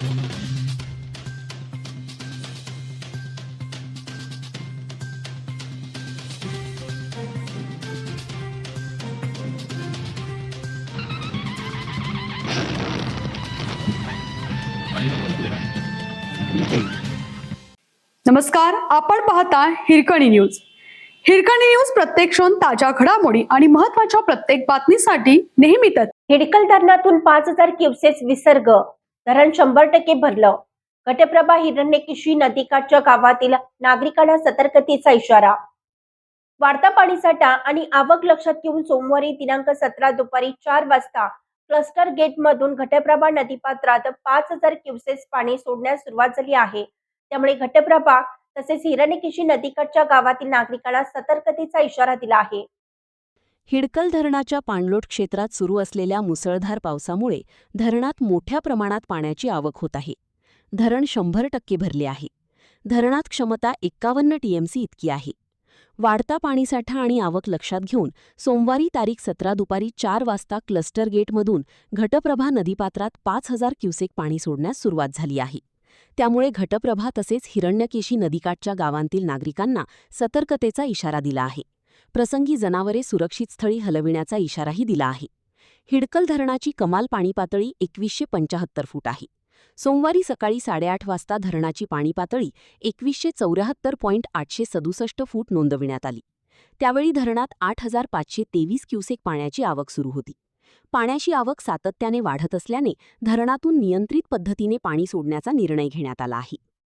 नमस्कार, आपण पाहता हिरकणी न्यूज. हिरकणी न्यूज प्रत्येक क्षण ताज्या घडामोडी आणि महत्त्वाच्या प्रत्येक बातमीसाठी नेहमीच. हिडकल धरणातून 5000 क्युसेस विसर्ग, धरण 100% भरलं. घटप्रभा हिरण्यकेशी नदीकाठच्या गावातील नागरिकांना सतर्कतेचा इशारा. वाढता पाणीसाठा आणि आवक लक्षात घेऊन सोमवारी दिनांक 17 दुपारी 4 वाजता क्लस्टर गेट मधून घटप्रभा नदीपात्रात 5000 क्युसेस पाणी सोडण्यास सुरुवात झाली आहे. त्यामुळे घटप्रभा तसेच हिरण्यकेशी नदीकाठच्या गावातील नागरिकांना सतर्कतेचा इशारा दिला आहे. हिडकल धरणाच्या पाणलोट क्षेत्रात सुरू असलेल्या मुसळधार पावसामुळे धरणात मोठ्या प्रमाणात पाण्याची आवक होत आहे. धरण 100% भरले आहे. धरणात क्षमता 51 टीएमसी इतकी आहे. वाढता पाणीसाठा आणि आवक लक्षात घेऊन सोमवारी तारीख 17 दुपारी 4 वाजता क्लस्टर गेटमधून घटप्रभा नदीपात्रात 5000 क्युसेक पाणी सोडण्यास सुरुवात झाली आहे. त्यामुळे घटप्रभा तसेच हिरण्यकेशी नदीकाठच्या गावांतील नागरिकांना सतर्कतेचा इशारा दिला आहे. प्रसंगी जनावरे सुरक्षित स्थळी हलविण्याचा इशाराही दिला आहे. हिडकल धरणाची कमाल पाणी पातळी 2175 फूट आहे. सोमवारी सकाळी 8:30 वाजता धरणाची पाणी पातळी 2174.867 फूट नोंदविण्यात आली. त्यावेळी धरणात 8523 क्युसेक पाण्याची आवक सुरू होती. पाण्याची आवक सातत्याने वाढत असल्याने धरणातून नियंत्रित पद्धतीने पाणी सोडण्याचा निर्णय घेण्यात आला आहे.